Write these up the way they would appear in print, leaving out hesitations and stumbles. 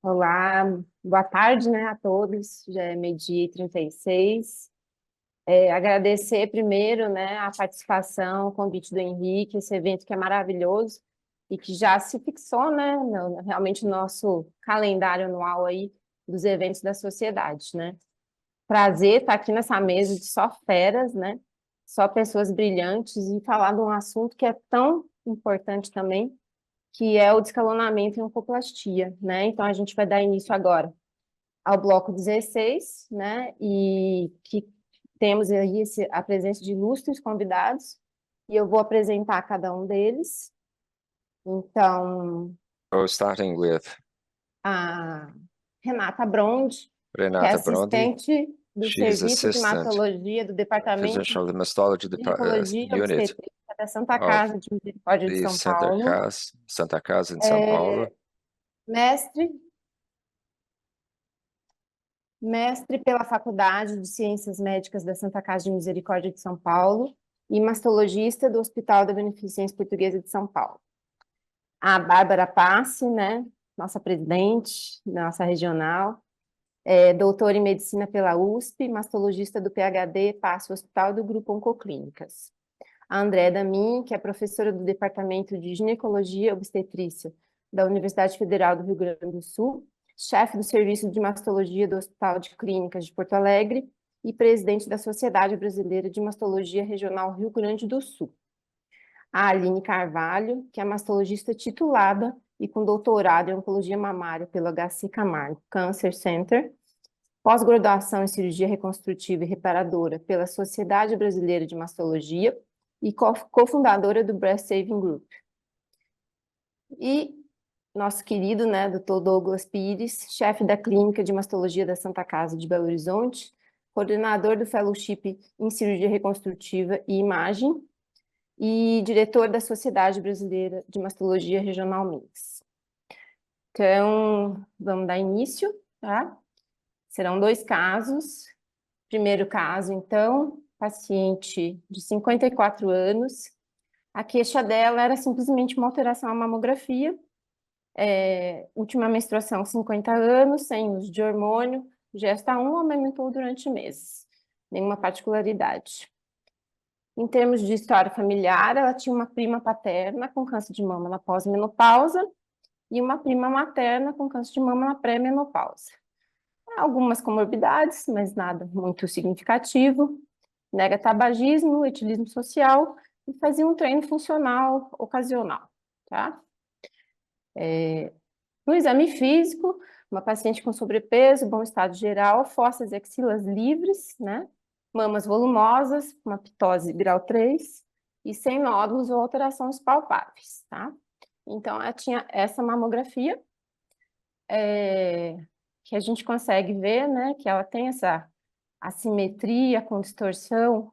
Olá, boa tarde, né, a todos. Já é meio-dia e 36. Agradecer primeiro, né, a participação, o convite do Henrique, esse evento que é maravilhoso e que já se fixou, né, realmente no nosso calendário anual aí dos eventos da sociedade, né. Prazer estar aqui nessa mesa de só feras, né, só pessoas brilhantes e falar de um assunto que é tão importante também, que é o descalonamento em oncoplastia, né. Então a gente vai dar início agora ao bloco 16, né? E que temos aí a presença de ilustres convidados, e eu vou apresentar cada um deles. Então, So starting with a Renata Brond, que é Renata Brondi. assistente do She is Serviço de assistant Hematologia do Departamento physician of the histology de Ginecologia e unit Obstetrícia da Santa of Casa de Misericórdia de the São Paulo, Santa Casa in São Paulo. mestre, mestre pela Faculdade de Ciências Médicas da Santa Casa de Misericórdia de São Paulo e mastologista do Hospital da Beneficência Portuguesa de São Paulo. A Bárbara Passi, né, nossa presidente da nossa regional, doutora em medicina pela USP, mastologista do PhD Passi Hospital do Grupo Oncoclínicas. A Andréa Damin, que é professora do Departamento de Ginecologia e Obstetrícia da Universidade Federal do Rio Grande do Sul, chefe do Serviço de Mastologia do Hospital de Clínicas de Porto Alegre e presidente da Sociedade Brasileira de Mastologia Regional Rio Grande do Sul. A Aline Carvalho, que é mastologista titulada e com doutorado em Oncologia Mamária pelo HC Camargo Cancer Center, pós-graduação em Cirurgia Reconstrutiva e Reparadora pela Sociedade Brasileira de Mastologia e cofundadora do Breast Saving Group. E nosso querido, né, Dr. Douglas Pires, chefe da Clínica de Mastologia da Santa Casa de Belo Horizonte, coordenador do Fellowship em Cirurgia Reconstrutiva e Imagem e diretor da Sociedade Brasileira de Mastologia Regional MINS. Então, vamos dar início, tá? Serão 2 casos. Primeiro caso, então, paciente de 54 anos. A queixa dela era simplesmente uma alteração à mamografia, última menstruação 50 anos, sem uso de hormônio, gesta 1, amamentou durante meses. Nenhuma particularidade. Em termos de história familiar, ela tinha uma prima paterna com câncer de mama na pós-menopausa e uma prima materna com câncer de mama na pré-menopausa. Algumas comorbidades, mas nada muito significativo. Nega tabagismo, etilismo social e fazia um treino funcional ocasional, tá? No exame físico, uma paciente com sobrepeso, bom estado geral, fossas e axilas livres, né? Mamas volumosas, uma pitose grau 3 e sem nódulos ou alterações palpáveis, tá? Então, ela tinha essa mamografia, que a gente consegue ver, né, que ela tem essa assimetria com distorção,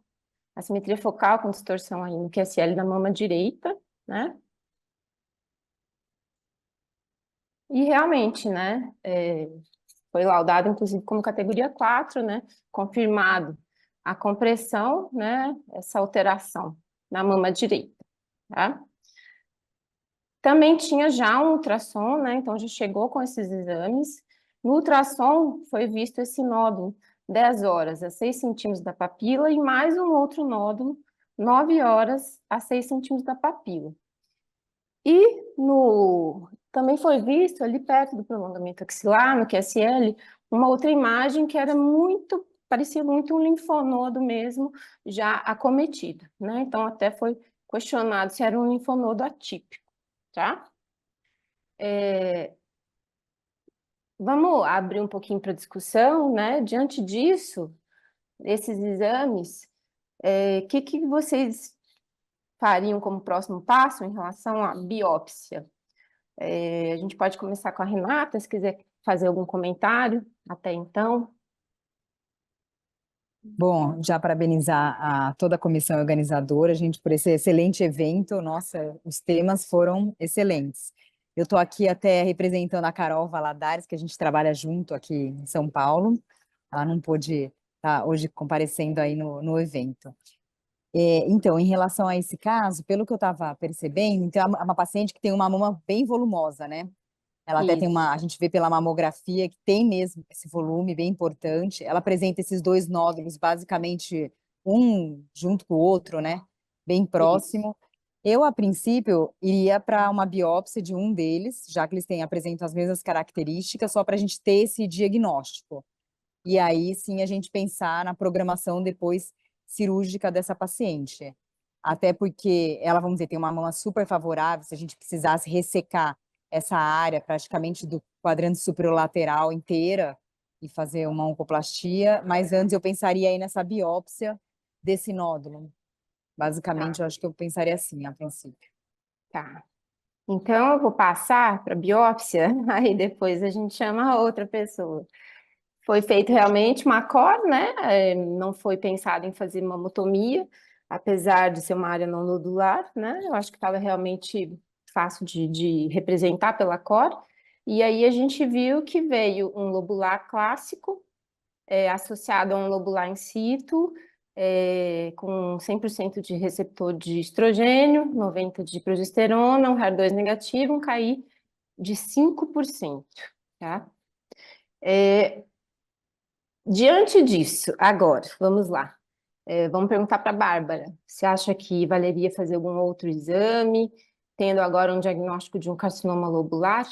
assimetria focal com distorção aí no QSL da mama direita, né? E realmente, né, foi laudado, inclusive, como categoria 4, né, confirmado a compressão, né, essa alteração na mama direita, tá? Também tinha já um ultrassom, né, então já chegou com esses exames. No ultrassom foi visto esse nódulo 10 horas a 6 centímetros da papila e mais um outro nódulo 9 horas a 6 centímetros da papila. E também foi visto ali perto do prolongamento axilar, no QSL, uma outra imagem que era parecia muito um linfonodo mesmo, já acometido, né? Então até foi questionado se era um linfonodo atípico, tá? Vamos abrir um pouquinho para discussão, né? Diante disso, esses exames, que vocês fariam como próximo passo em relação à biópsia? A gente pode começar com a Renata, se quiser fazer algum comentário até então. Bom, já parabenizar a toda a comissão organizadora, gente, por esse excelente evento. Nossa, os temas foram excelentes. Eu estou aqui até representando a Carol Valadares, que a gente trabalha junto aqui em São Paulo. Ela não pôde estar hoje comparecendo aí no evento. Então, em relação a esse caso, pelo que eu estava percebendo, então é uma paciente que tem uma mama bem volumosa, né? Ela até tem Isso. a gente vê pela mamografia que tem mesmo esse volume bem importante. Ela apresenta esses dois nódulos, basicamente um junto com o outro, né? Bem próximo. Eu, a princípio, iria para uma biópsia de um deles, já que eles apresentam as mesmas características, só para a gente ter esse diagnóstico. E aí sim a gente pensar na programação depois cirúrgica dessa paciente. Até porque ela, vamos dizer, tem uma mama super favorável, se a gente precisasse ressecar essa área praticamente do quadrante superolateral inteira e fazer uma oncoplastia, mas antes eu pensaria aí nessa biópsia desse nódulo. Basicamente, eu acho que eu pensaria assim, a princípio. Tá. Então, eu vou passar para biópsia, aí depois a gente chama a outra pessoa. Foi feito realmente uma cor, né? Não foi pensado em fazer mamotomia, apesar de ser uma área não nodular, né? Eu acho que estava realmente fácil de representar pela cor. E aí a gente viu que veio um lobular clássico, associado a um lobular in situ, com 100% de receptor de estrogênio, 90% de progesterona, um HER2 negativo, um KI de 5%, tá? Diante disso, agora, vamos lá. Vamos perguntar para a Bárbara. Você acha que valeria fazer algum outro exame, tendo agora um diagnóstico de um carcinoma lobular?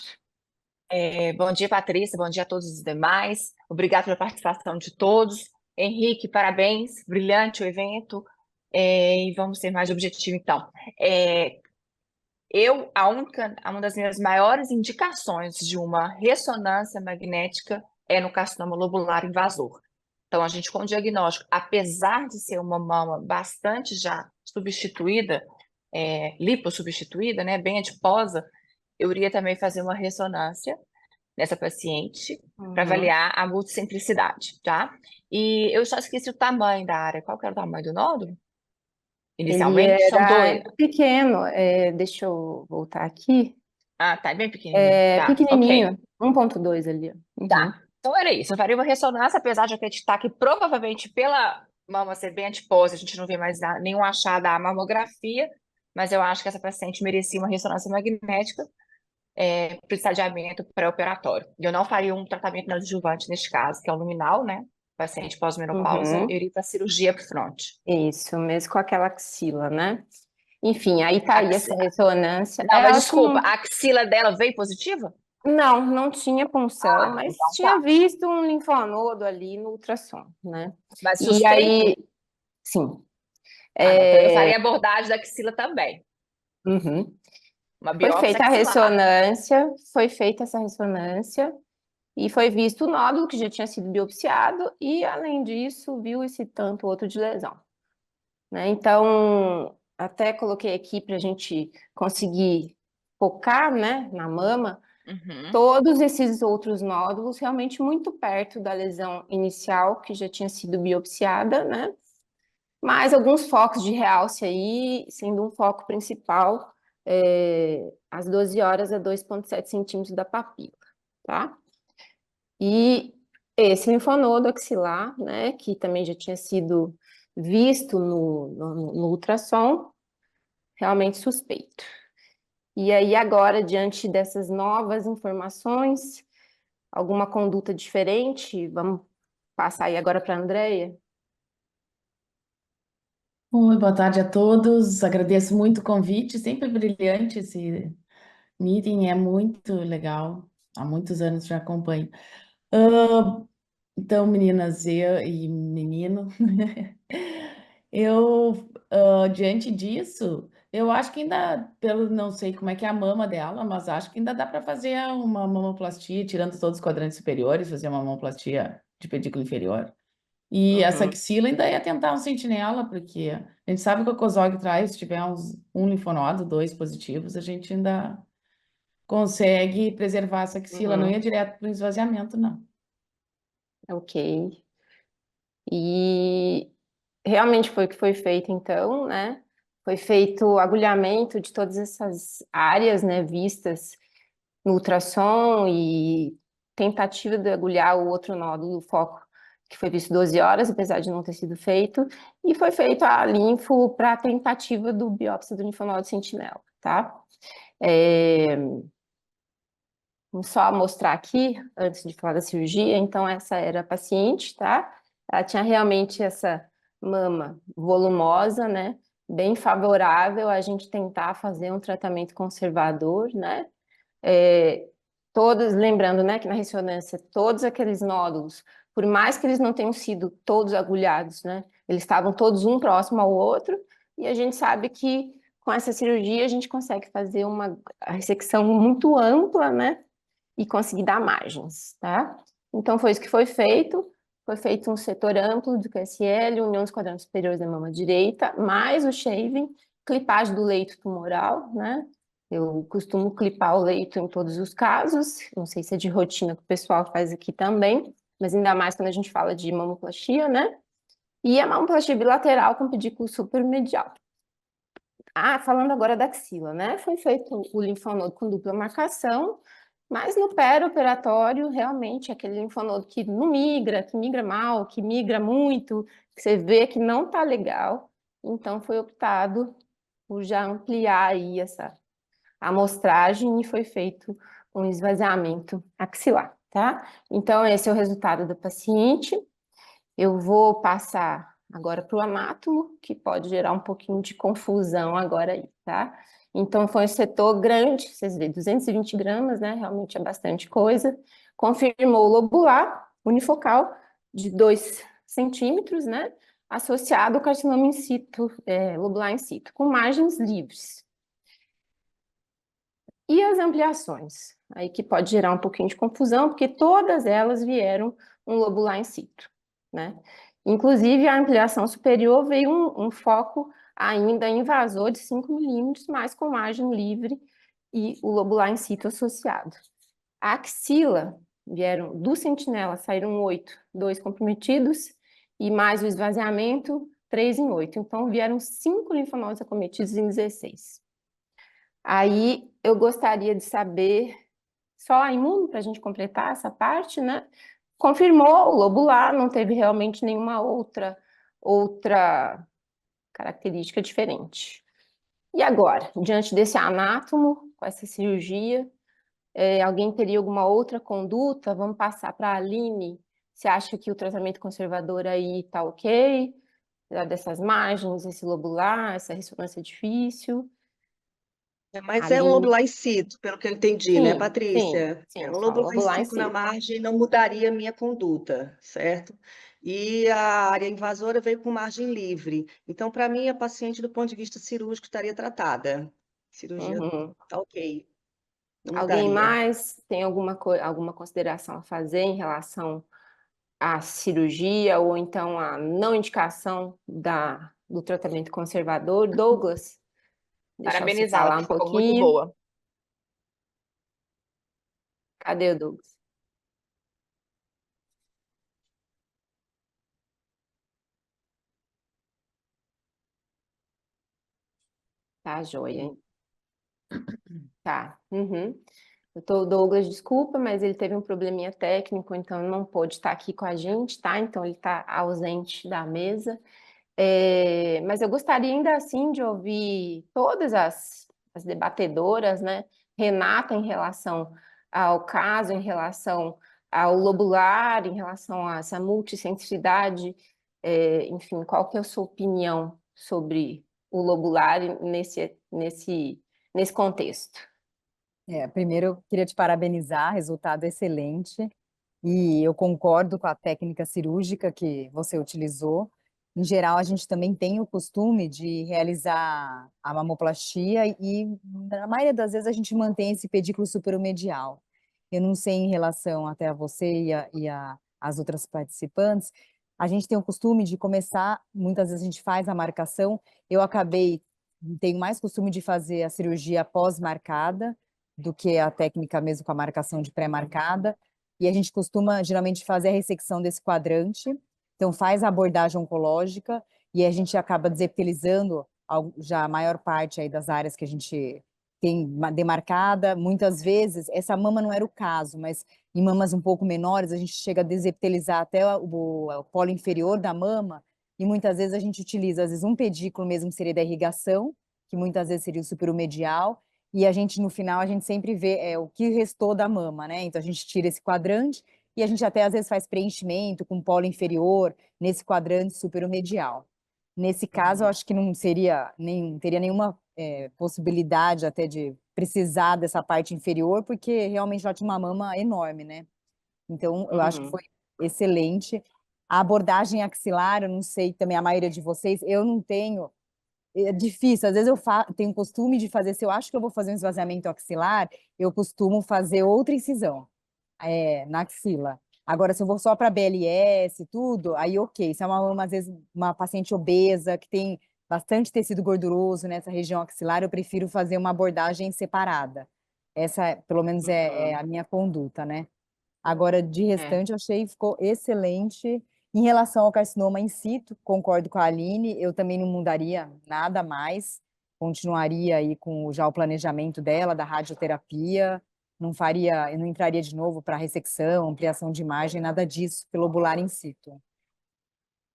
Bom dia, Patrícia. Bom dia a todos os demais. Obrigada pela participação de todos. Henrique, parabéns. Brilhante o evento. E vamos ser mais objetivo, então. Uma das minhas maiores indicações de uma ressonância magnética é no carcinoma lobular invasor. Então, a gente com o diagnóstico, apesar de ser uma mama bastante já substituída, lipossubstituída, né, bem adiposa, eu iria também fazer uma ressonância nessa paciente para avaliar a multissentricidade, tá? E eu só esqueci o tamanho da área. Qual que era o tamanho do nódulo? Ele Inicialmente, são dois. era pequeno, deixa eu voltar aqui. Ah, tá, bem pequenininho. Tá, Pequenininho, ok. 1,2 ali. Ó. Uhum. Tá. Então era isso. Eu faria uma ressonância, apesar de acreditar que provavelmente pela mama ser bem adiposa, a gente não vê mais nenhum achado da mamografia, mas eu acho que essa paciente merecia uma ressonância magnética para estadiamento pré-operatório. E eu não faria um tratamento neoadjuvante neste caso, que é o luminal, né? Paciente pós-menopausa, Uhum. eu iria para cirurgia para fronte. Isso, mesmo com aquela axila, né? Enfim, aí tá aí essa ressonância. Não, mas Ela desculpa, tinha... a axila dela veio positiva? Não tinha punção, mas Então tinha tá. visto um linfonodo ali no ultrassom, né? Mas E suspeito? aí, sim. Não. Então eu faria abordagem da axila também. Uhum. Uma Foi biópsia feita a axilar. ressonância, foi feita essa ressonância e foi visto o nódulo que já tinha sido biopsiado e, além disso, viu esse tanto outro de lesão. Né? Então, até coloquei aqui para a gente conseguir focar, né, na mama, todos esses outros nódulos realmente muito perto da lesão inicial que já tinha sido biopsiada, né? Mas alguns focos de realce aí, sendo um foco principal, às 12 horas a 2,7 centímetros da papila, tá? E esse linfonodo axilar, né, que também já tinha sido visto no ultrassom, realmente suspeito. E aí agora, diante dessas novas informações, alguma conduta diferente? Vamos passar aí agora para a Andrea. Oi, boa tarde a todos. Agradeço muito o convite. Sempre brilhante esse meeting, é muito legal. Há muitos anos já acompanho. Então, meninas e menino, diante disso, eu acho que ainda, não sei como é que é a mama dela, mas acho que ainda dá para fazer uma mamoplastia, tirando todos os quadrantes superiores, fazer uma mamoplastia de pedículo inferior. E essa axila ainda ia tentar um sentinela, porque a gente sabe que o COSOG traz, se tiver um linfonodo, 2 positivos, a gente ainda consegue preservar essa axila, não ia direto para o esvaziamento, não. Ok. E realmente foi o que foi feito, então, né? Foi feito agulhamento de todas essas áreas, né, vistas no ultrassom e tentativa de agulhar o outro nódulo, o foco, que foi visto 12 horas, apesar de não ter sido feito, e foi feito a linfo para a tentativa do biópsia do linfonodo sentinela, tá? Vamos só mostrar aqui, antes de falar da cirurgia. Então, essa era a paciente, tá? Ela tinha realmente essa mama volumosa, né? Bem favorável a gente tentar fazer um tratamento conservador, né? Todos, lembrando, né, que na ressonância, todos aqueles nódulos, por mais que eles não tenham sido todos agulhados, né? Eles estavam todos um próximo ao outro, e a gente sabe que com essa cirurgia a gente consegue fazer uma ressecção muito ampla, né? E conseguir dar margens, tá? Então, foi isso que foi feito um setor amplo do QSL, união dos quadrantes superiores da mama direita, mais o shaving, clipagem do leito tumoral, né? Eu costumo clipar o leito em todos os casos, não sei se é de rotina que o pessoal faz aqui também, mas ainda mais quando a gente fala de mamoplastia, né? E a mamoplastia bilateral com pedículo supermedial. Falando agora da axila, né? Foi feito o linfonodo com dupla marcação, mas no operatório, realmente, aquele linfonodo que não migra, que migra mal, que migra muito, que você vê que não tá legal, então foi optado por já ampliar aí essa amostragem e foi feito um esvaziamento axilar, tá? Então, esse é o resultado do paciente. Eu vou passar agora para o anátomo, que pode gerar um pouquinho de confusão agora aí, tá? Então, foi um setor grande, vocês veem, 220 gramas, né? Realmente é bastante coisa. Confirmou o lobular unifocal de 2 centímetros, né? Associado ao carcinoma in situ, lobular in situ, com margens livres. E as ampliações? Aí que pode gerar um pouquinho de confusão, porque todas elas vieram um lobular in situ, né? Inclusive, a ampliação superior veio um foco ainda invasor de 5 milímetros, mas com margem livre e o lobular in situ associado. A axila, vieram do sentinela, saíram 8, 2 comprometidos, e mais o esvaziamento, 3 em 8. Então, vieram 5 linfonodos acometidos em 16. Aí, eu gostaria de saber, só a imuno, para a gente completar essa parte, né? Confirmou o lobular, não teve realmente nenhuma outra característica diferente. E agora, diante desse anátomo, com essa cirurgia, alguém teria alguma outra conduta? Vamos passar para a Aline. Você acha que o tratamento conservador aí está ok? Dessas margens, esse lobular, essa ressonância difícil? Mas é um Aline. lobular in situ, pelo que eu entendi, né, Sim, Patrícia? sim, Um só lobular in lobular em situ na si. margem não mudaria a minha conduta, certo? E a área invasora veio com margem livre. Então, para mim, a paciente, do ponto de vista cirúrgico, estaria tratada. Cirurgia Uhum. tá ok, não Alguém mudaria. mais tem alguma consideração a fazer em relação à cirurgia ou então à não indicação do tratamento conservador? Douglas, deixa você Parabenizá-la, falar um que ficou muito pouquinho. boa. Cadê o Douglas? Tá, joia, hein? Tá. Uhum. O Douglas, desculpa, mas ele teve um probleminha técnico, então não pôde estar aqui com a gente, tá? Então ele está ausente da mesa. Mas eu gostaria ainda assim de ouvir todas as debatedoras, né? Renata, em relação ao caso, em relação ao lobular, em relação a essa multissensibilidade, enfim, qual que é a sua opinião sobre o lobular nesse contexto? Primeiro, eu queria te parabenizar, resultado excelente. E eu concordo com a técnica cirúrgica que você utilizou. Em geral, a gente também tem o costume de realizar a mamoplastia e, na maioria das vezes, a gente mantém esse pedículo superomedial. Eu não sei em relação até a você as outras participantes, a gente tem o costume de começar, muitas vezes a gente faz a marcação, tenho mais costume de fazer a cirurgia pós-marcada do que a técnica mesmo com a marcação de pré-marcada, e a gente costuma, geralmente, fazer a ressecção desse quadrante, então faz a abordagem oncológica, e a gente acaba desepitelizando já a maior parte aí das áreas que a gente tem demarcada. Muitas vezes, essa mama não era o caso, mas em mamas um pouco menores, a gente chega a desepitelizar até o polo inferior da mama, e muitas vezes a gente utiliza, às vezes, um pedículo mesmo que seria da irrigação, que muitas vezes seria o superomedial, e a gente, no final, a gente sempre vê o que restou da mama, né? Então, a gente tira esse quadrante e a gente até, às vezes, faz preenchimento com polo inferior nesse quadrante superomedial. Nesse caso, eu acho que não seria teria nenhuma possibilidade até de precisar dessa parte inferior, porque realmente já tinha uma mama enorme, né? Então, eu acho que foi excelente. A abordagem axilar, eu não sei também a maioria de vocês, eu não tenho, é difícil, às vezes eu tenho costume de fazer, se eu acho que eu vou fazer um esvaziamento axilar, eu costumo fazer outra incisão na axila. Agora, se eu vou só para BLS e tudo, aí ok. Se é às vezes, uma paciente obesa, que tem bastante tecido gorduroso nessa região axilar, eu prefiro fazer uma abordagem separada. Essa, pelo menos, é a minha conduta, né? Agora, de restante, eu achei que ficou excelente. Em relação ao carcinoma in situ, concordo com a Aline, eu também não mudaria nada mais, continuaria aí com já o planejamento dela, da radioterapia, eu não entraria de novo para ressecção, ampliação de imagem, nada disso, pelo lobular in situ.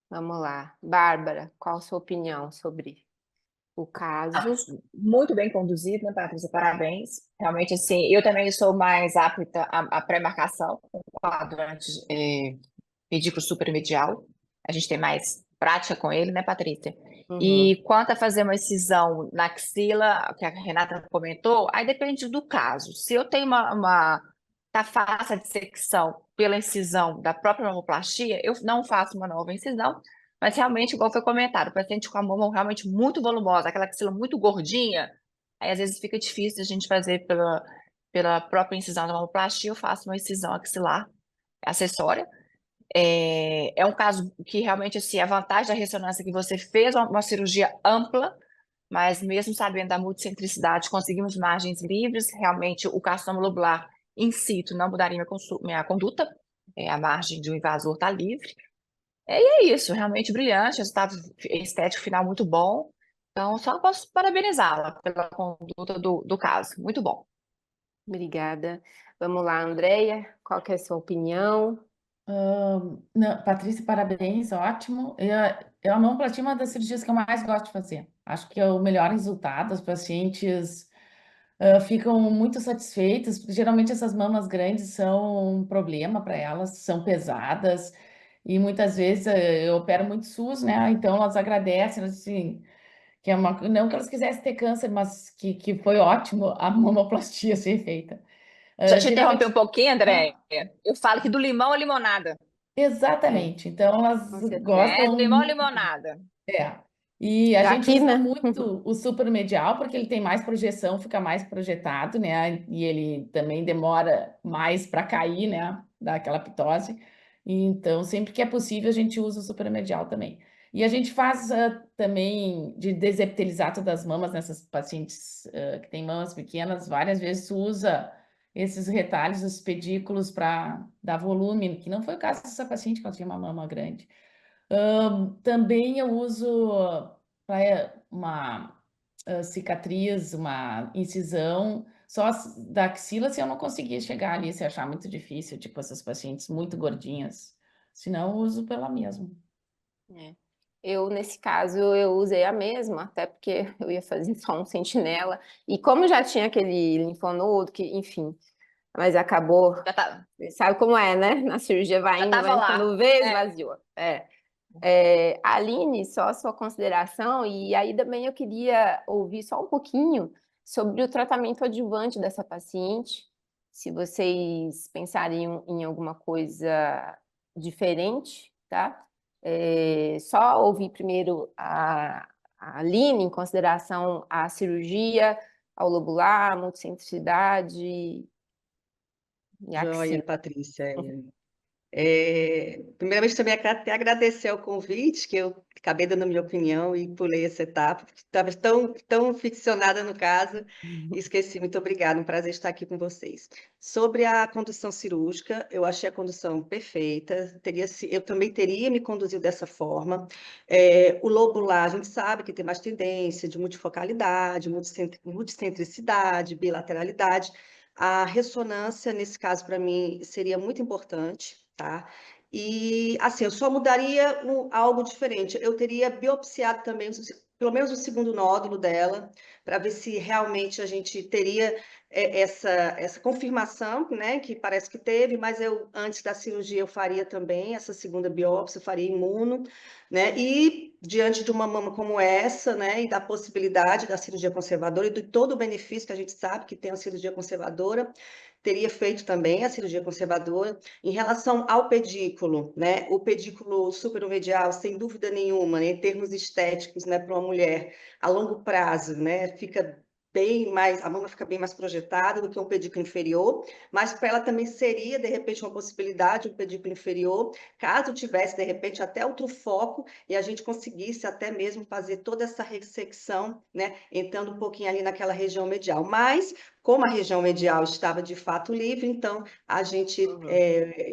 Vamos lá. Bárbara, qual a sua opinião sobre o caso? Muito bem conduzido, né, Patrícia? Parabéns. Realmente, assim, eu também sou mais apta à pré-marcação com quadrante pedículo supermedial. A gente tem mais prática com ele, né, Patrícia? E quanto a fazer uma incisão na axila, que a Renata comentou, aí depende do caso. Se eu tenho uma fácil a dissecção pela incisão da própria mamoplastia, eu não faço uma nova incisão, mas realmente, igual foi comentado, o paciente com a mama realmente muito volumosa, aquela axila muito gordinha, aí às vezes fica difícil a gente fazer pela própria incisão da mamoplastia, eu faço uma incisão axilar acessória. É um caso que realmente, assim, a vantagem da ressonância é que você fez uma cirurgia ampla, mas mesmo sabendo da multicentricidade, conseguimos margens livres, realmente o carcinoma lobular in situ não mudaria minha conduta, a margem de um invasor está livre. E é isso, realmente brilhante, resultado estético final muito bom. Então, só posso parabenizá-la pela conduta do caso. Muito bom. Obrigada. Vamos lá, Andréia, qual que é a sua opinião? Não, Patrícia, parabéns, ótimo. A mamoplastia é uma das cirurgias que eu mais gosto de fazer. Acho que é o melhor resultado, os pacientes ficam muito satisfeitos, porque geralmente essas mamas grandes são um problema para elas, são pesadas, e muitas vezes eu opero muito SUS, né? Então elas agradecem, assim, que não que elas quisessem ter câncer, mas que foi ótimo a mamoplastia ser feita. Já te Geralmente, interromper um pouquinho, André. Eu falo que do limão à limonada. exatamente. Então elas Com certeza. Do gostam limão à muito. limonada. E a Já gente aqui, usa né? muito o supermedial, porque ele tem mais projeção, fica mais projetado, né? E ele também demora mais para cair, né? Daquela pitose. Então, sempre que é possível, a gente usa o supermedial também. E a gente faz também de desepitelizar todas as mamas nessas pacientes que têm mamas pequenas, várias vezes usa esses retalhos, os pedículos para dar volume, que não foi o caso dessa paciente que ela tinha uma mama grande. Também eu uso para uma cicatriz, uma incisão, só da axila se eu não conseguir chegar ali, se achar muito difícil, tipo essas pacientes muito gordinhas. Senão, eu uso pela mesma. Eu, nesse caso, eu usei a mesma, até porque eu ia fazer só um sentinela. E como já tinha aquele linfonodo, que, enfim, mas acabou. Já tá, Sabe como é, né? Na cirurgia vai já indo, tava vai indo, lá. quando vê, esvaziou. Aline, só a sua consideração, e aí também eu queria ouvir só um pouquinho sobre o tratamento adjuvante dessa paciente, se vocês pensarem em alguma coisa diferente, tá? Só ouvir primeiro a Aline em consideração à cirurgia, ao lobular, à multicentricidade e Joia, axila. Patrícia. Primeiramente, também até agradecer o convite, que eu acabei dando a minha opinião e pulei essa etapa, porque estava tão ficcionada no caso, e esqueci. Muito obrigada, um prazer estar aqui com vocês. Sobre a condução cirúrgica, eu achei a condução perfeita, eu também teria me conduzido dessa forma. O lobular, a gente sabe que tem mais tendência de multifocalidade, multicentricidade, bilateralidade. A ressonância, nesse caso, para mim, seria muito importante, tá? E, assim, eu só mudaria algo diferente. Eu teria biopsiado também pelo menos o segundo nódulo dela, para ver se realmente a gente teria essa confirmação, né, que parece que teve, mas eu, antes da cirurgia, eu faria também essa segunda biópsia, eu faria imuno, né, e diante de uma mama como essa, né, e da possibilidade da cirurgia conservadora e de todo o benefício que a gente sabe que tem a cirurgia conservadora, teria feito também a cirurgia conservadora. Em relação ao pedículo, né, o pedículo superomedial, sem dúvida nenhuma, né, em termos estéticos, né, para uma mulher a longo prazo, né, fica bem mais, a mama fica bem mais projetada do que um pedículo inferior, mas para ela também seria, de repente, uma possibilidade, um pedículo inferior, caso tivesse, de repente, até outro foco e a gente conseguisse até mesmo fazer toda essa ressecção, né, entrando um pouquinho ali naquela região medial. Mas, como a região medial estava de fato livre, então a gente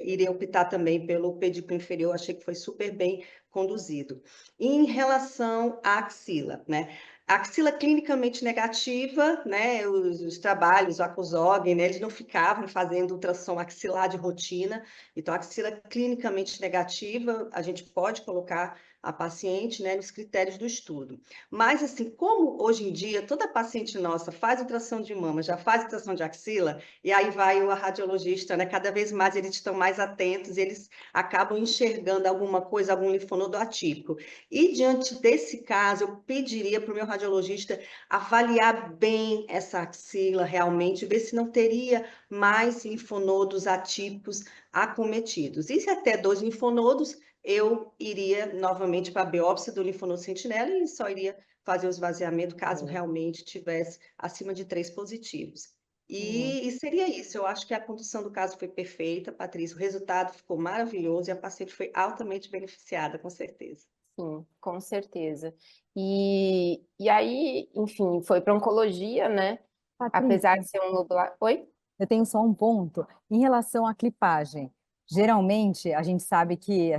iria optar também pelo pedículo inferior, achei que foi super bem conduzido. Em relação à axila, né? A axila clinicamente negativa, né, os trabalhos, o Acusog, né, eles não ficavam fazendo ultrassom axilar de rotina, então a axila clinicamente negativa, a gente pode colocar a paciente, né, nos critérios do estudo. Mas, assim, como hoje em dia toda paciente nossa faz ultrassom de mama, já faz ultrassom de axila, e aí vai o radiologista, né, cada vez mais eles estão mais atentos, eles acabam enxergando alguma coisa, algum linfonodo atípico. E diante desse caso, eu pediria para o meu radiologista avaliar bem essa axila realmente, ver se não teria mais linfonodos atípicos acometidos. E se até 2 linfonodos, eu iria novamente para a biópsia do linfonodo sentinela e só iria fazer o esvaziamento caso realmente tivesse acima de 3 positivos. E seria isso. Eu acho que a condução do caso foi perfeita, Patrícia. O resultado ficou maravilhoso e a paciente foi altamente beneficiada, com certeza. Sim, com certeza. E aí, enfim, foi para oncologia, né? Apesar de Patrícia, ser um lobular. Oi? eu tenho só um ponto. Em relação à clipagem, geralmente a gente sabe que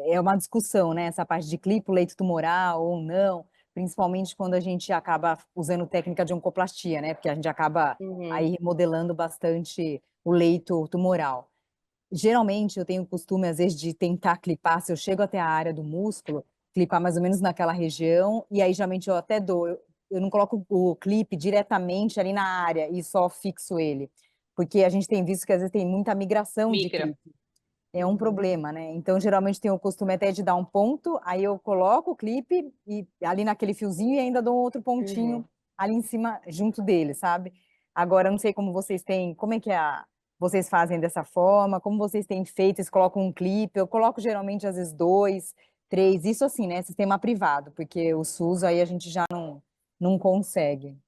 é uma discussão, né? Essa parte de clipe, leito tumoral ou não, principalmente quando a gente acaba usando técnica de oncoplastia, né? Porque a gente acaba aí remodelando bastante o leito tumoral. Geralmente eu tenho o costume, às vezes, de tentar clipar, se eu chego até a área do músculo, clipar mais ou menos naquela região, e aí geralmente eu até dou, eu não coloco o clipe diretamente ali na área e só fixo ele, porque a gente tem visto que às vezes tem muita migração de Migra. clipe. É um problema, né? Então, geralmente tenho o costume até de dar um ponto, aí eu coloco o clipe e ali naquele fiozinho e ainda dou um outro pontinho ali em cima, junto dele, sabe? Agora, eu não sei como vocês têm, como é que vocês fazem dessa forma, como vocês têm feito, vocês colocam um clipe, eu coloco geralmente às vezes 2, 3, isso assim, né? Sistema privado, porque o SUS aí a gente já não consegue.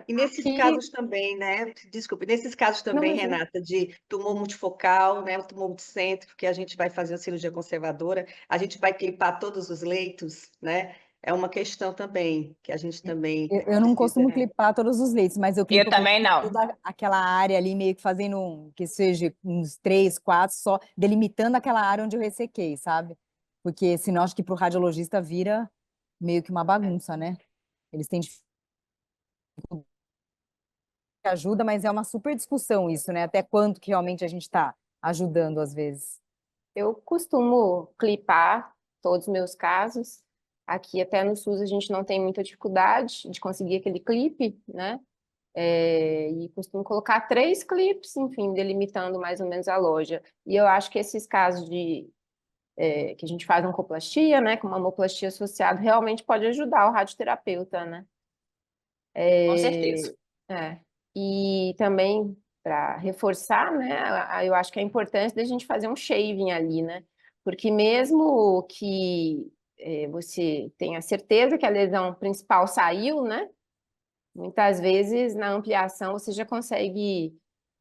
E nesses Aqui, casos também, né? Desculpe, nesses casos não, também, imagina. Renata, de tumor multifocal, né? O tumor multicêntrico, que a gente vai fazer a cirurgia conservadora, a gente vai clipar todos os leitos, né? É uma questão também, que a gente também Eu não precisa. costumo clipar todos os leitos, mas eu Eu clipo também não. toda aquela área ali, meio que fazendo que seja uns 3, 4, só delimitando aquela área onde eu ressequei, sabe? Porque senão acho que para o radiologista vira meio que uma bagunça, né? Eles têm dificuldade de ajuda, mas é uma super discussão isso, né? Até quanto que realmente a gente está ajudando às vezes. Eu costumo clipar todos os meus casos. Aqui, até no SUS, a gente não tem muita dificuldade de conseguir aquele clipe, né? E costumo colocar 3 clipes, enfim, delimitando mais ou menos a loja. E eu acho que esses casos que a gente faz oncoplastia, né, com mamoplastia associado, realmente pode ajudar o radioterapeuta, né? Com certeza. E também, para reforçar, né, eu acho que é importante da gente fazer um shaving ali, né? Porque mesmo que você tenha certeza que a lesão principal saiu, né? Muitas vezes, na ampliação, você já consegue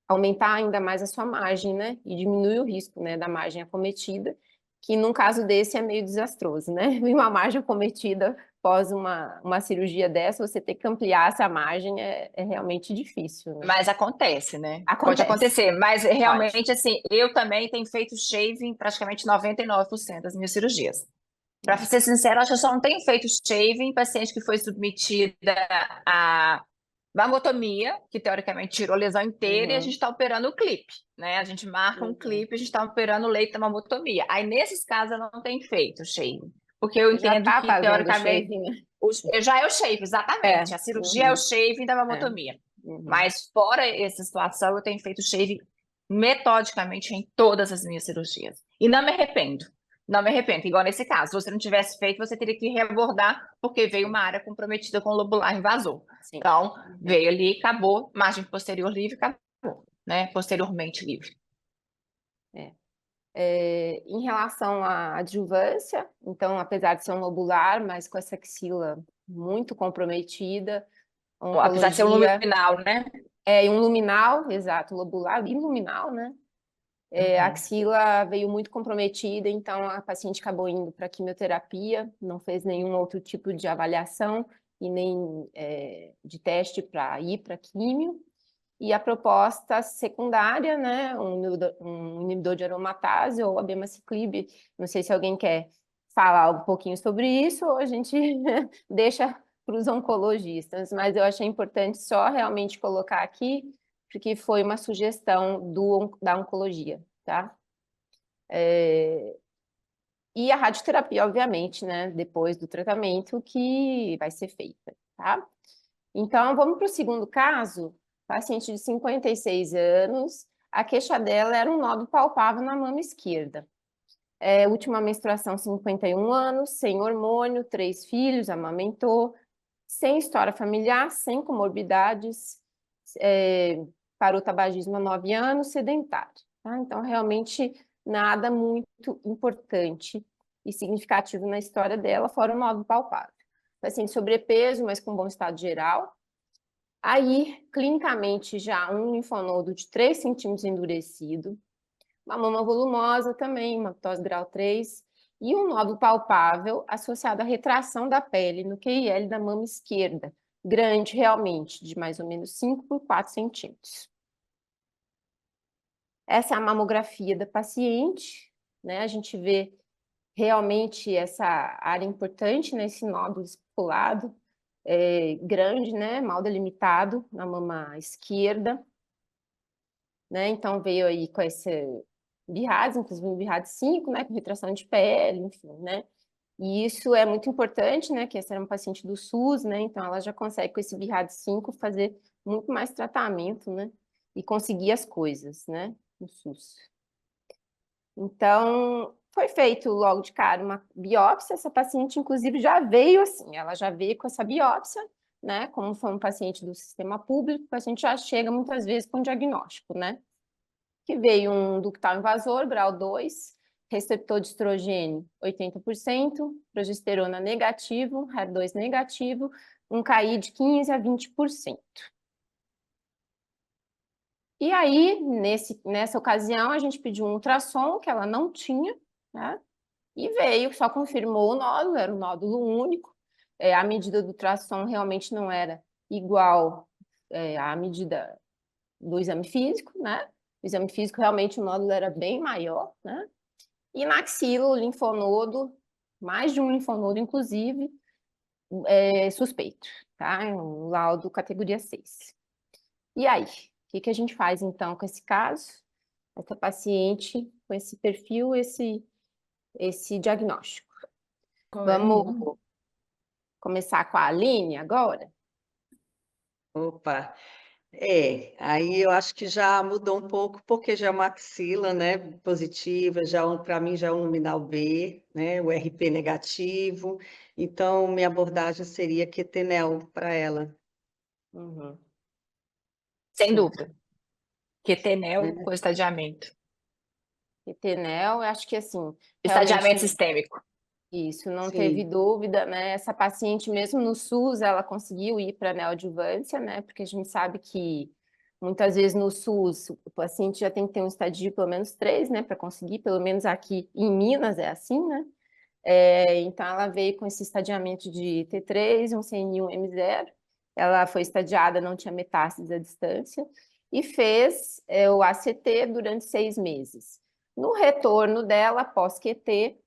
aumentar ainda mais a sua margem, né? E diminuir o risco, né, da margem acometida, que num caso desse é meio desastroso, né? E uma margem acometida após uma cirurgia dessa, você ter que ampliar essa margem é realmente difícil, né? Mas acontece, né? Acontece. Pode acontecer, mas realmente, assim, eu também tenho feito shaving praticamente 99% das minhas cirurgias. Para ser sincera, acho que eu só não tenho feito shaving em paciente que foi submetida a mamotomia, que teoricamente tirou a lesão inteira, e a gente está operando o clipe, né? A gente marca um clipe, a gente está operando o leito da mamotomia. Aí, nesses casos, eu não tenho feito shaving, porque eu Você já entendo está que, fazendo teoricamente, shaving, né? Já é o shape, exatamente. É, A cirurgia é o uhum. shaving da mamotomia. Uhum. Mas fora essa situação, eu tenho feito shave metodicamente em todas as minhas cirurgias. E não me arrependo. Não me arrependo. Igual nesse caso, se você não tivesse feito, você teria que reabordar, porque veio uma área comprometida com o lobular invasor. Sim. Então, veio ali, acabou, margem posterior livre, acabou, né? Posteriormente livre. Em relação à adjuvância, então, apesar de ser um lobular, mas com essa axila muito comprometida, Apesar de ser um oncologia... luminal, né? É, um luminal, exato, lobular e luminal, né? A axila veio muito comprometida, então a paciente acabou indo para quimioterapia, não fez nenhum outro tipo de avaliação e nem de teste para ir para químio. E a proposta secundária, né, um inibidor de aromatase ou abemaciclib, não sei se alguém quer falar um pouquinho sobre isso ou a gente deixa para os oncologistas, mas eu achei importante só realmente colocar aqui, porque foi uma sugestão da oncologia, tá? E a radioterapia, obviamente, né, depois do tratamento que vai ser feita, tá? Então, vamos para o segundo caso, paciente de 56 anos, a queixa dela era um nódulo palpável na mama esquerda. Última menstruação, 51 anos, sem hormônio, 3 filhos, amamentou, sem história familiar, sem comorbidades, parou tabagismo há 9 anos, sedentário. Tá? Então, realmente, nada muito importante e significativo na história dela, fora o nódulo palpável. Paciente sobrepeso, mas com bom estado geral. Aí, clinicamente, já um linfonodo de 3 centímetros endurecido, uma mama volumosa também, uma ptose grau 3, e um nódulo palpável associado à retração da pele no QIL da mama esquerda, grande realmente, de mais ou menos 5 por 4 centímetros. Essa é a mamografia da paciente, né? A gente vê realmente essa área importante nesse nódulo especulado, grande, né? Mal delimitado na mama esquerda, né? Então veio aí com esse BIRADS, inclusive um BIRADS 5, né? Com retração de pele, enfim, né? E isso é muito importante, né? Que essa era uma paciente do SUS, né? Então ela já consegue com esse BIRADS 5 fazer muito mais tratamento, né? E conseguir as coisas, né? No SUS. Então, foi feito logo de cara uma biópsia, essa paciente, inclusive, já veio assim, ela já veio com essa biópsia, né? Como foi um paciente do sistema público, o paciente já chega muitas vezes com diagnóstico, né? Que veio um ductal invasor, grau 2, receptor de estrogênio 80%, progesterona negativo, HER2 negativo, um KI de 15% a 20%. E aí, nessa ocasião, a gente pediu um ultrassom, que ela não tinha, né? E veio, só confirmou o nódulo, era um nódulo único. A medida do ultrassom realmente não era igual à medida do exame físico, né? O exame físico, realmente, o nódulo era bem maior, né? E na axila, o linfonodo, mais de um linfonodo, inclusive, suspeito, tá? Um laudo categoria 6. E aí? O que a gente faz, então, com esse caso? Essa paciente com esse perfil, esse diagnóstico. Vamos começar com a Aline agora? Opa, aí eu acho que já mudou um pouco, porque já é uma axila, né, positiva, para mim já é um luminal B, né, o RP negativo, então minha abordagem seria QTNEL para ela. Uhum. Sem Sim. dúvida. QTNEL com estadiamento. QTNEL, eu acho que assim, Estadiamento realmente sistêmico. isso, não Sim. teve dúvida, né? Essa paciente, mesmo no SUS, ela conseguiu ir para a neoadjuvância, né? Porque a gente sabe que muitas vezes no SUS o paciente já tem que ter um estadio pelo menos 3, né? Para conseguir, pelo menos aqui em Minas é assim, né? Então ela veio com esse estadiamento de T3, um CNI, um M0. Ela foi estadiada, não tinha metástase à distância, e fez o ACT durante 6 meses. No retorno dela, pós-QT,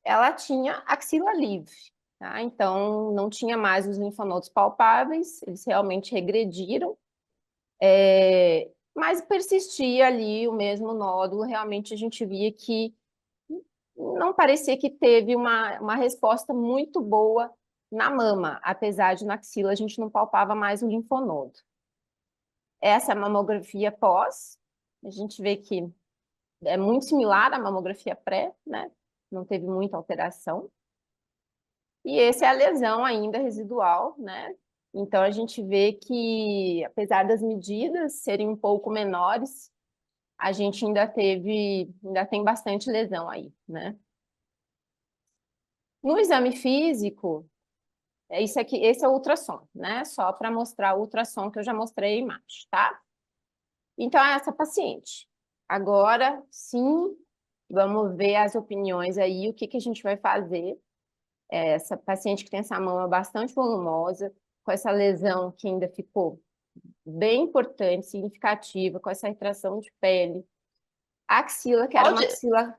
ela tinha axila livre, tá? Então não tinha mais os linfonodos palpáveis, eles realmente regrediram, mas persistia ali o mesmo nódulo, realmente a gente via que não parecia que teve uma resposta muito boa na mama, apesar de na axila a gente não palpava mais o linfonodo. Essa é a mamografia pós, a gente vê que é muito similar à mamografia pré, né? Não teve muita alteração. E essa é a lesão ainda residual, né? Então, a gente vê que, apesar das medidas serem um pouco menores, a gente ainda tem bastante lesão aí, né? No exame físico, isso aqui, esse é o ultrassom, né? Só para mostrar o ultrassom que eu já mostrei a imagem, tá? Então, é essa paciente. Agora, sim, vamos ver as opiniões aí, o que que a gente vai fazer. Essa paciente que tem essa mama bastante volumosa, com essa lesão que ainda ficou bem importante, significativa, com essa retração de pele. A axila, que era uma axila...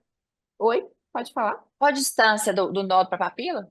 Oi? Pode falar? Qual a distância do nódulo para a papila?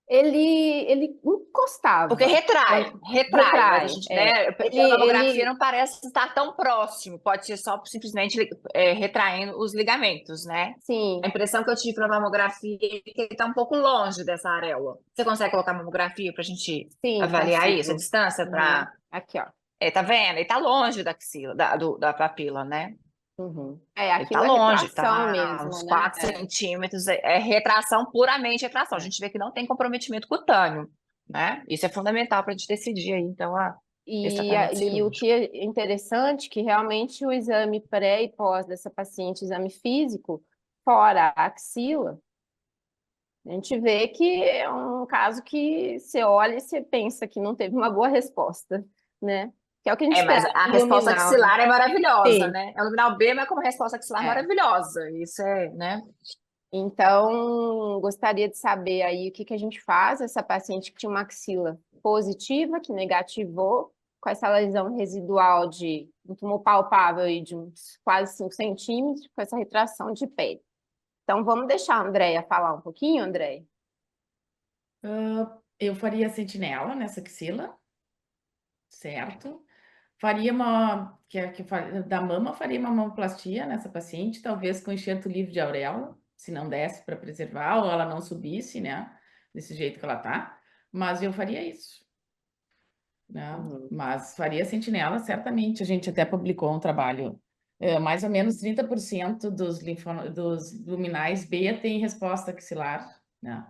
Ele encostava. Porque retrai, mas a gente, né, pela mamografia não parece estar tão próximo, pode ser só simplesmente retraindo os ligamentos, né? Sim. A impressão que eu tive pela mamografia é que ele está um pouco longe dessa areola. Você consegue colocar a mamografia para a gente avaliar isso, a distância para... Aqui, ó. Tá vendo? Ele está longe da axila, da papila, né? Uhum. Ele tá longe, tá mesmo, uns né? 4 centímetros, é retração, puramente retração. A gente vê que não tem comprometimento cutâneo, né? Isso é fundamental para a gente decidir aí, então, esse tratamento E o cirúrgico. que é interessante, que realmente o exame pré e pós dessa paciente, exame físico, fora a axila, a gente vê que é um caso que você olha e você pensa que não teve uma boa resposta, né? Que é o que a gente mas espera a resposta luminal. axilar é maravilhosa, Sim. né? É luminal B, mas como resposta axilar maravilhosa. Isso é, né? Então, gostaria de saber aí o que que a gente faz. Essa paciente que tinha uma axila positiva, que negativou, com essa lesão residual de um tumor palpável aí de uns quase 5 centímetros, com essa retração de pele. Então, vamos deixar a Andréia falar um pouquinho, Andréia? Eu faria sentinela nessa axila, certo? Faria da mama, faria uma mamoplastia nessa paciente, talvez com enxerto livre de auréola, se não desse para preservar, ou ela não subisse, né? Desse jeito que ela tá. Mas eu faria isso, né? Mas faria sentinela, certamente. A gente até publicou um trabalho, mais ou menos 30% dos luminais B tem resposta axilar, né?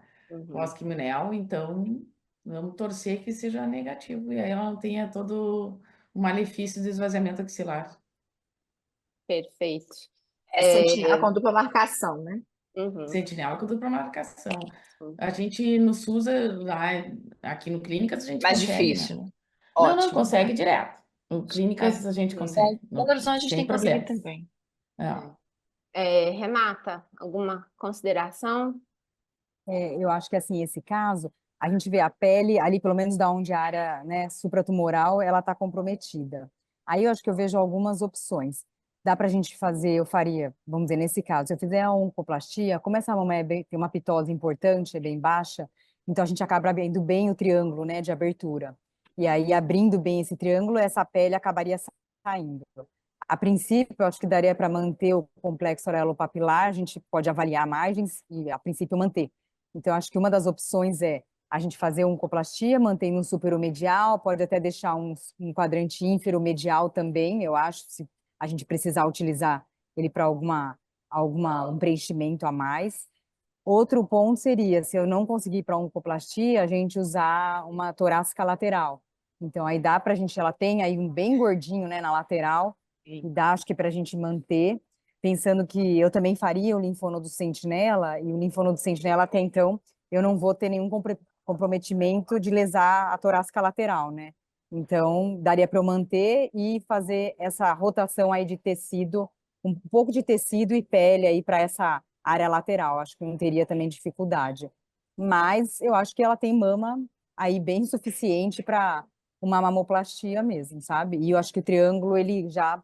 Pós-quimonel, então vamos torcer que seja negativo e aí ela não tenha todo o malefício do esvaziamento axilar. Perfeito. Sentinela com dupla marcação, né? Sentinela com dupla marcação. A gente no SUS, aqui no Clínicas, a gente mais consegue, difícil, né? né? Não, consegue direto. No Clínicas a gente consegue. Belo Horizonte a gente tem que conseguir também. Renata, alguma consideração? Eu acho que, assim, esse caso, a gente vê a pele ali, pelo menos da onde a área, né, supratumoral, ela está comprometida. Aí eu acho que eu vejo algumas opções. Dá para a gente fazer, eu faria, vamos dizer, nesse caso, se eu fizer a oncoplastia, como essa mama tem uma pitose importante, é bem baixa, então a gente acaba abrindo bem o triângulo, né, de abertura. E aí, abrindo bem esse triângulo, essa pele acabaria saindo. A princípio, eu acho que daria para manter o complexo aureopapilar, a gente pode avaliar margens e, a princípio, manter. Então, acho que uma das opções é a gente fazer oncoplastia, mantendo um superomedial, pode até deixar um quadrante ínferomedial também, eu acho, se a gente precisar utilizar ele para um preenchimento a mais. Outro ponto seria, se eu não conseguir para oncoplastia, a gente usar uma torácica lateral. Então, aí dá para a gente, ela tem aí um bem gordinho, né, na lateral, e dá, acho que para a gente manter, pensando que eu também faria o linfonodo sentinela, e o linfonodo sentinela até então, eu não vou ter nenhum comprometimento de lesar a torácica lateral, né? Então, daria para eu manter e fazer essa rotação aí de tecido, um pouco de tecido e pele aí para essa área lateral, acho que não teria também dificuldade. Mas eu acho que ela tem mama aí bem suficiente para uma mamoplastia mesmo, sabe? E eu acho que o triângulo, ele já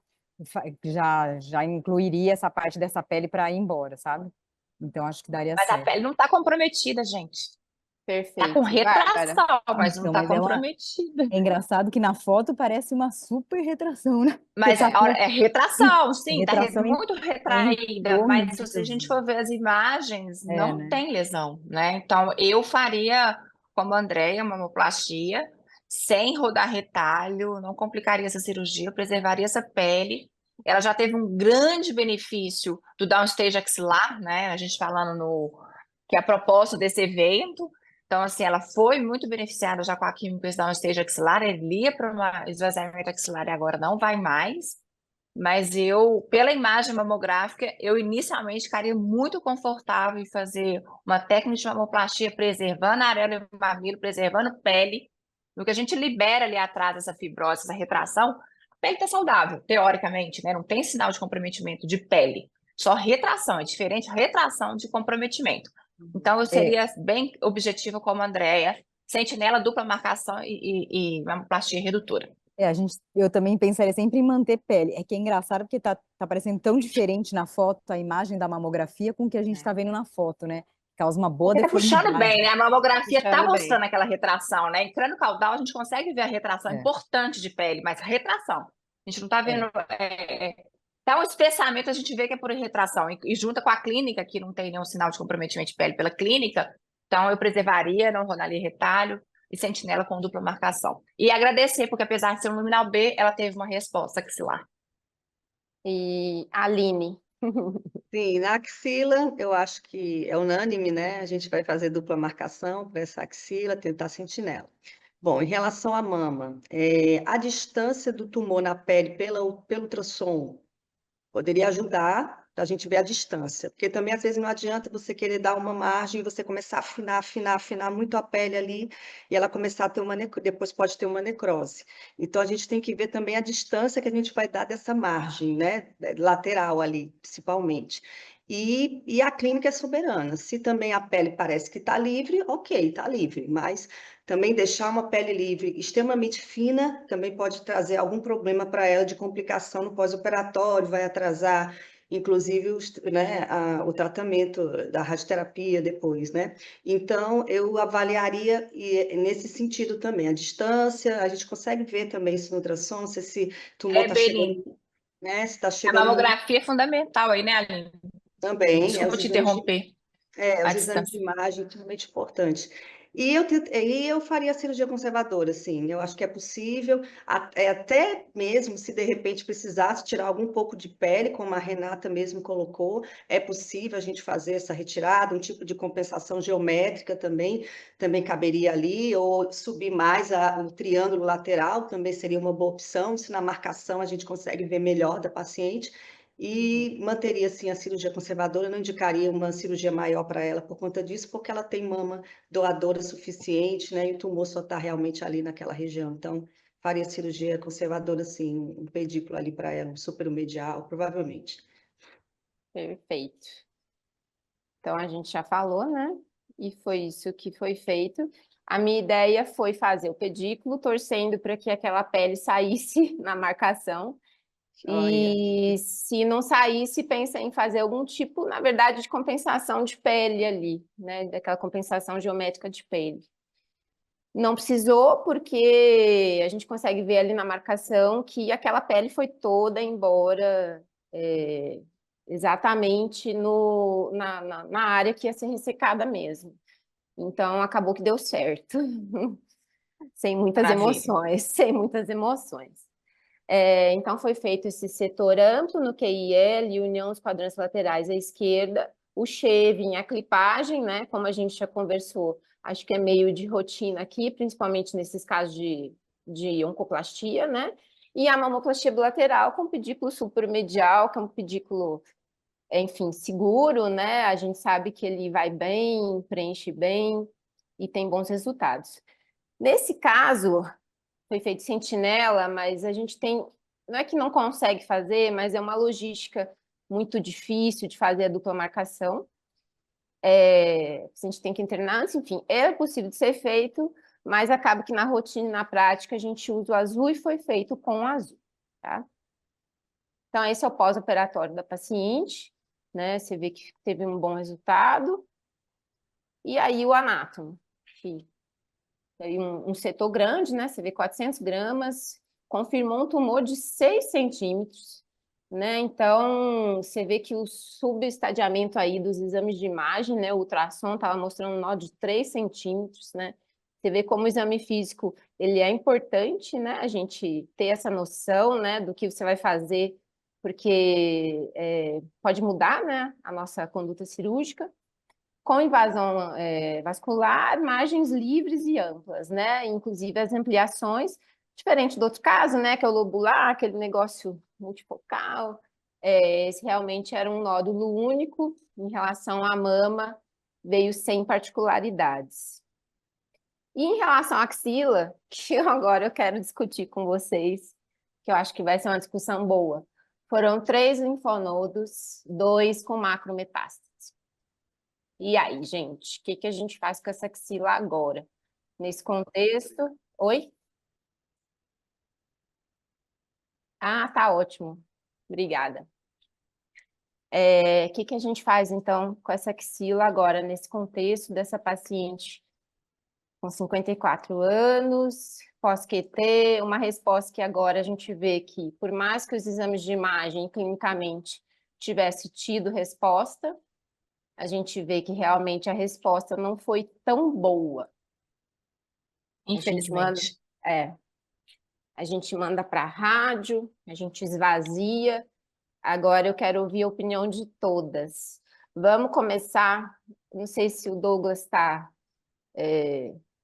incluiria essa parte dessa pele para ir embora, sabe? Então, acho que daria certo. Mas a pele não está comprometida, gente. Perfeito. Tá com retração, mas não está Então, comprometida. É engraçado que na foto parece uma super retração, né? Mas é retração, sim, retração muito retraída, mas se a gente for ver as imagens, não né? tem lesão, né? Então, eu faria como a Andrea, mamoplastia, sem rodar retalho, não complicaria essa cirurgia, preservaria essa pele. Ela já teve um grande benefício do downstage axilar, né? A gente falando que é a propósito desse evento. Então, assim, ela foi muito beneficiada já com a química downstage axilar, ele ia para um esvaziamento axilar e agora não vai mais. Mas eu, pela imagem mamográfica, eu inicialmente ficaria muito confortável em fazer uma técnica de mamoplastia preservando a areola e o mamilo, preservando pele. No que a gente libera ali atrás essa fibrose, essa retração, a pele está saudável, teoricamente, né? Não tem sinal de comprometimento de pele. Só retração, é diferente retração de comprometimento. Então, eu seria bem objetiva como a Andrea, sentinela, dupla marcação e mamoplastia redutora. Eu também pensaria sempre em manter pele. É que é engraçado porque tá parecendo tão diferente na foto a imagem da mamografia com o que a gente está vendo na foto, né? Causa uma boa Tá puxando deformidade. bem, né? A mamografia está Puxando bem. mostrando aquela retração, né? Em crânio caudal, a gente consegue ver a retração importante de pele, mas retração. A gente não está vendo. Tá um espessamento, a gente vê que é por retração. E junta com a clínica, que não tem nenhum sinal de comprometimento de pele pela clínica, então eu preservaria, não rodaria retalho e sentinela com dupla marcação. E agradecer, porque apesar de ser um luminal B, ela teve uma resposta axilar. E Aline. Sim, na axila, eu acho que é unânime, né? A gente vai fazer dupla marcação para essa axila, tentar sentinela. Bom, em relação à mama, a distância do tumor na pele pelo ultrassom poderia ajudar a gente ver a distância, porque também às vezes não adianta você querer dar uma margem e você começar a afinar muito a pele ali e ela começar a ter depois pode ter uma necrose. Então a gente tem que ver também a distância que a gente vai dar dessa margem, né, lateral ali, principalmente. E a clínica é soberana. Se também a pele parece que está livre, ok, está livre, mas também deixar uma pele livre extremamente fina também pode trazer algum problema para ela de complicação no pós-operatório, vai atrasar, inclusive, o tratamento da radioterapia depois, né? Então, eu avaliaria nesse sentido também. A distância, a gente consegue ver também isso no ultrassom, se esse tumor está chegando, né? Se está A chegando mamografia é fundamental aí, né, Aline? também, Desculpa te interromper. os exames de imagem são muito importantes. E eu faria a cirurgia conservadora, sim. Eu acho que é possível, até mesmo se de repente precisasse tirar algum pouco de pele, como a Renata mesmo colocou, é possível a gente fazer essa retirada, um tipo de compensação geométrica também caberia ali, ou subir mais o triângulo lateral também seria uma boa opção, se na marcação a gente consegue ver melhor da paciente. E manteria, assim, a cirurgia conservadora, não indicaria uma cirurgia maior para ela por conta disso, porque ela tem mama doadora suficiente, né? E o tumor só está realmente ali naquela região. Então, faria cirurgia conservadora, sim, um pedículo ali para ela, um superomedial, provavelmente. Perfeito. Então, a gente já falou, né? E foi isso que foi feito. A minha ideia foi fazer o pedículo, torcendo para que aquela pele saísse na marcação. E se não saísse, pensa em fazer algum tipo, na verdade, de compensação de pele ali, né? Daquela compensação geométrica de pele. Não precisou, porque a gente consegue ver ali na marcação que aquela pele foi toda embora exatamente na área que ia ser ressecada mesmo. Então, acabou que deu certo. Sem muitas Maravilha. emoções, sem muitas emoções. Então, foi feito esse setor amplo no QIL, união dos quadrantes laterais à esquerda, o shaving, a clipagem, né? Como a gente já conversou, acho que é meio de rotina aqui, principalmente nesses casos de oncoplastia, né? E a mamoplastia bilateral com pedículo supermedial, que é um pedículo, enfim, seguro, né? A gente sabe que ele vai bem, preenche bem e tem bons resultados. Nesse caso, foi feito sentinela, mas a gente tem, não é que não consegue fazer, mas é uma logística muito difícil de fazer a dupla marcação. A gente tem que internar, enfim, é possível de ser feito, mas acaba que na rotina e na prática a gente usa o azul e foi feito com o azul, tá? Então, esse é o pós-operatório da paciente, né? Você vê que teve um bom resultado. E aí o anátomo, que um setor grande, né? Você vê 400 gramas, confirmou um tumor de 6 centímetros, né? Então, você vê que o subestadiamento aí dos exames de imagem, né? O ultrassom estava mostrando um nó de 3 centímetros, né? Você vê como o exame físico, ele é importante, né? A gente ter essa noção, né, do que você vai fazer, porque pode mudar, né, a nossa conduta cirúrgica. Com invasão vascular, margens livres e amplas, né? Inclusive as ampliações, diferente do outro caso, né? Que é o lobular, aquele negócio multifocal. Esse realmente era um nódulo único, em relação à mama, veio sem particularidades. E em relação à axila, que agora eu quero discutir com vocês, que eu acho que vai ser uma discussão boa. Foram 3 linfonodos, 2 com macrometástase. E aí, gente, o que a gente faz com essa axila agora? Nesse contexto... Oi? Ah, tá ótimo. Obrigada. O que a gente faz, então, com essa axila agora, nesse contexto dessa paciente com 54 anos, pós-QT, uma resposta que agora a gente vê que, por mais que os exames de imagem clinicamente tivesse tido resposta, a gente vê que realmente a resposta não foi tão boa. Infelizmente. A gente manda para a rádio, a gente esvazia. Agora eu quero ouvir a opinião de todas. Vamos começar, não sei se o Douglas está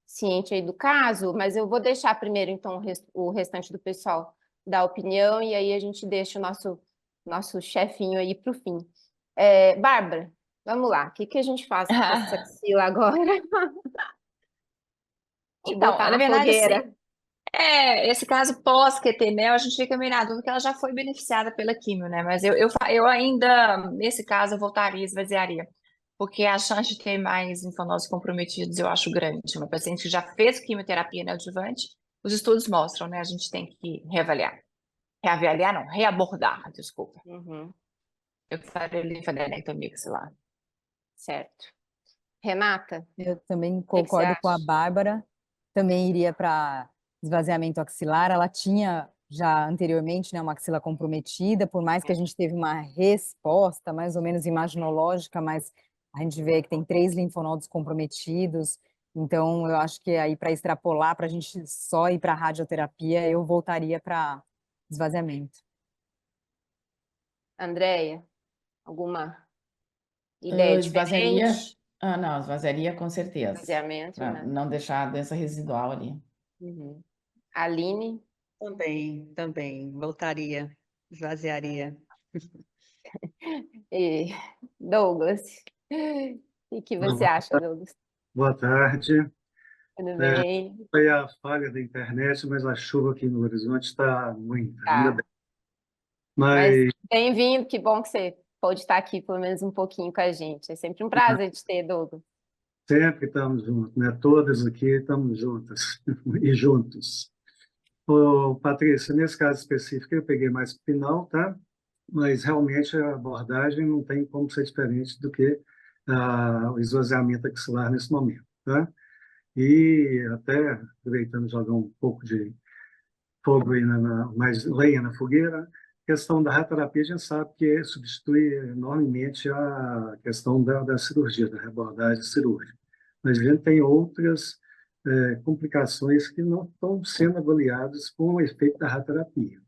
ciente aí do caso, mas eu vou deixar primeiro, então, o restante do pessoal dar opinião, e aí a gente deixa o nosso chefinho aí para o fim. Bárbara, vamos lá, o que a gente faz com essa axila agora? Te Então, botar na na verdade, assim, fogueira. esse caso pós-QT-mel, a gente fica meio na dúvida que ela já foi beneficiada pela quimio, né? Mas eu ainda, nesse caso, eu voltaria e esvaziaria, porque a chance de ter mais linfonodos comprometidos eu acho grande. Uma paciente que já fez quimioterapia neoadjuvante, os estudos mostram, né? A gente tem que reavaliar. Reavaliar não, reabordar, desculpa. Uhum, Eu faria linfadenectomia axilar. certo. Renata, Eu também que você concordo com a acha? Bárbara, também iria para esvaziamento axilar. Ela tinha já anteriormente, né, uma axila comprometida, por mais que a gente teve uma resposta mais ou menos imaginológica, mas a gente vê que tem 3 linfonodos comprometidos. Então, eu acho que aí para extrapolar, para a gente só ir para radioterapia, eu voltaria para esvaziamento. Andréia, alguma ideia Eu esvaziaria. diferente? Não, esvaziaria com certeza. Esvaziamento, Para né? não deixar a doença residual ali. Uhum. Aline, Também, voltaria, esvaziaria. e Douglas, o que você acha, Douglas? Boa tarde. Tudo bem? Foi a falha da internet, mas a chuva aqui no Horizonte está muita, ainda Tá. bem. Mas Mas bem-vindo, que bom que você pode estar aqui pelo menos um pouquinho com a gente. É sempre um prazer te ter, Douglas. sempre estamos juntos, né? Todas aqui estamos juntas e juntos. Ô, Patrícia, nesse caso específico eu peguei mais para o final, tá? Mas realmente a abordagem não tem como ser diferente do que o esvaziamento axilar nesse momento, tá? E até aproveitando jogar um pouco de fogo aí mais lenha na fogueira, a questão da radioterapia a gente sabe que substitui enormemente a questão da cirurgia, da reabordagem cirúrgica. Mas a gente tem outras complicações que não estão sendo avaliadas com o efeito da radioterapia.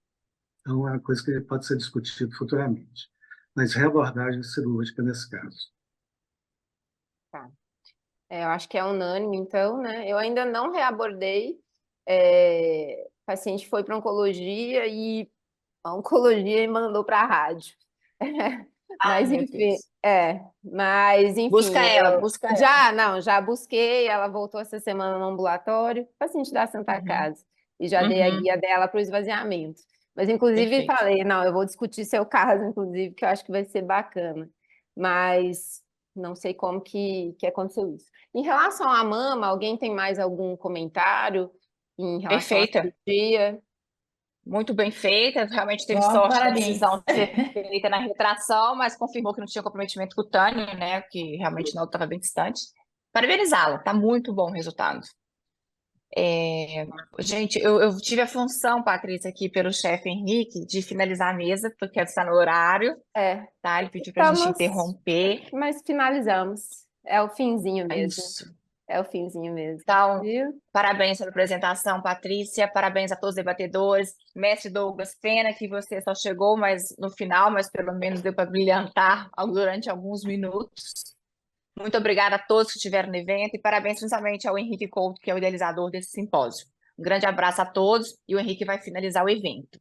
Então, é uma coisa que pode ser discutida futuramente. Mas reabordagem cirúrgica nesse caso. Tá. Eu acho que é unânime, então, né? Eu ainda não reabordei. O paciente foi para oncologia e a oncologia me mandou para a rádio. Ai, Mas meu enfim, Deus. Busca ela, busca ela. já busquei, ela voltou essa semana no ambulatório, paciente da Santa Uhum. Casa, e já dei a Uhum. guia dela para o esvaziamento. Mas, inclusive, Perfeito. falei, não, eu vou discutir seu caso, inclusive, que eu acho que vai ser bacana. Mas não sei como que aconteceu isso. Em relação à mama, alguém tem mais algum comentário em relação à Perfeita. cirurgia? Muito bem feita. Realmente teve Ó, sorte da parabéns. decisão de ser feita na retração, mas confirmou que não tinha comprometimento cutâneo, né? Que realmente não estava bem distante. Parabenizá-la, tá muito bom o resultado. Gente, eu tive a função, Patrícia, aqui pelo chefe Henrique, de finalizar a mesa, porque está no horário, tá? Ele pediu para a gente Estamos, interromper. mas finalizamos. É o finzinho mesmo. Isso. É o finzinho mesmo. Então, Viu? parabéns pela apresentação, Patrícia. Parabéns a todos os debatedores. Mestre Douglas, pena que você só chegou no final, mas pelo menos deu para brilhantar durante alguns minutos. Muito obrigada a todos que estiveram no evento e parabéns principalmente ao Henrique Couto, que é o idealizador desse simpósio. Um grande abraço a todos e o Henrique vai finalizar o evento.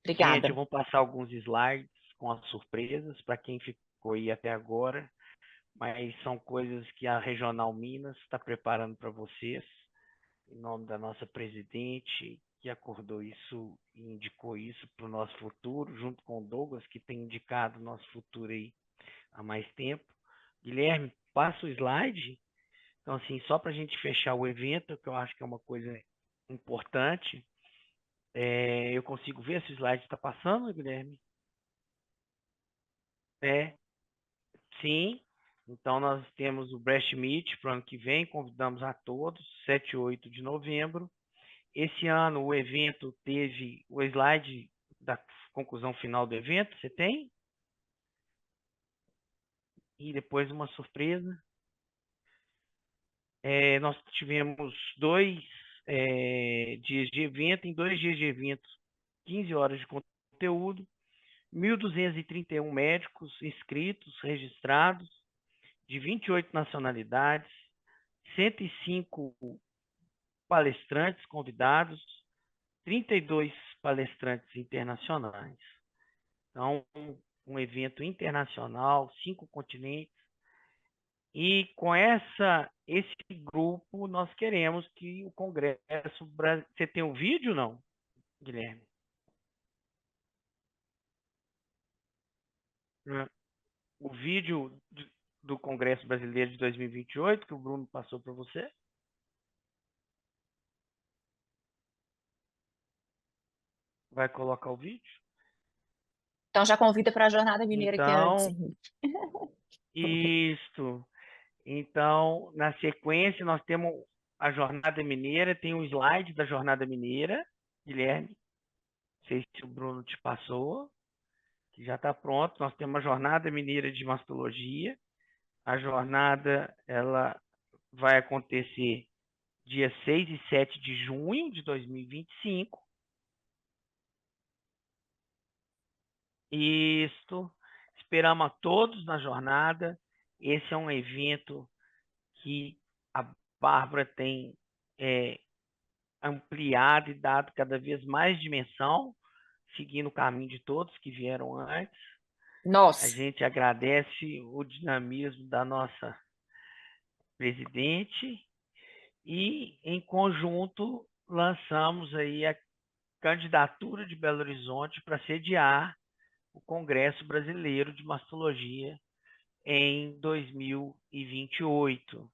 Obrigada. Gente, eu vou passar alguns slides com as surpresas para quem ficou aí até agora, mas são coisas que a Regional Minas está preparando para vocês, em nome da nossa presidente, que acordou isso e indicou isso para o nosso futuro, junto com o Douglas, que tem indicado o nosso futuro aí há mais tempo. Guilherme, passa o slide. Então, assim, só para a gente fechar o evento, que eu acho que é uma coisa importante, eu consigo ver se o slide está passando, Guilherme? Sim. Então, nós temos o Breast Meet para o ano que vem, convidamos a todos, 7 e 8 de novembro. Esse ano o evento teve o slide da conclusão final do evento, você tem? E depois uma surpresa. Nós tivemos 2 dias de evento, em 2 dias de evento, 15 horas de conteúdo, 1.231 médicos inscritos, registrados, de 28 nacionalidades, 105 palestrantes convidados, 32 palestrantes internacionais. Então, um evento internacional, 5 continentes. E com esse grupo, nós queremos que o Congresso... Você tem um vídeo, não, Guilherme? O vídeo do Congresso Brasileiro de 2028, que o Bruno passou para você? Vai colocar o vídeo? Então, já convida para a Jornada Mineira que antes, Então, Henrique. isso. Então, na sequência, nós temos a Jornada Mineira, tem um slide da Jornada Mineira, Guilherme. Não sei se o Bruno te passou, que já está pronto. Nós temos a Jornada Mineira de Mastologia. A jornada ela vai acontecer dia 6 e 7 de junho de 2025. Isso. Esperamos a todos na jornada. Esse é um evento que a Bárbara tem ampliado e dado cada vez mais dimensão, seguindo o caminho de todos que vieram antes. Nossa. A gente agradece o dinamismo da nossa presidente e, em conjunto, lançamos aí a candidatura de Belo Horizonte para sediar o Congresso Brasileiro de Mastologia em 2028.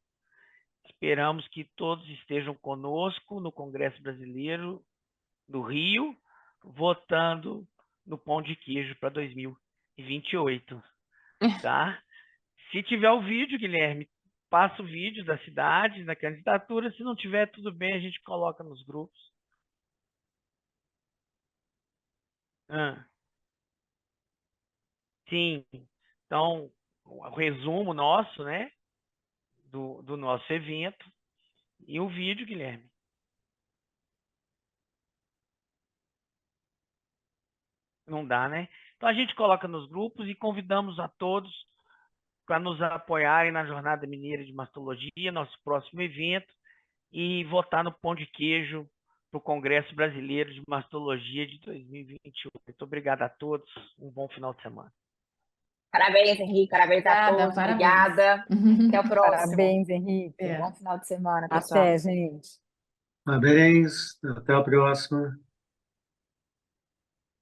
Esperamos que todos estejam conosco no Congresso Brasileiro do Rio, votando no Pão de Queijo para 2028, tá? Se tiver o vídeo, Guilherme, passa o vídeo da cidade, da candidatura. Se não tiver, tudo bem, a gente coloca nos grupos. Sim. Então, o resumo nosso, né, do nosso evento e o vídeo, Guilherme. Não dá, né? Então, a gente coloca nos grupos e convidamos a todos para nos apoiarem na Jornada Mineira de Mastologia, nosso próximo evento, e votar no Pão de Queijo para o Congresso Brasileiro de Mastologia de 2028. Muito obrigado a todos. Um bom final de semana. Parabéns, Henrique. Parabéns a Obrigada, todos. parabéns. Obrigada. Até o próximo. Parabéns, Henrique. Bom final de semana, pessoal. Até, gente. Parabéns, até a próxima.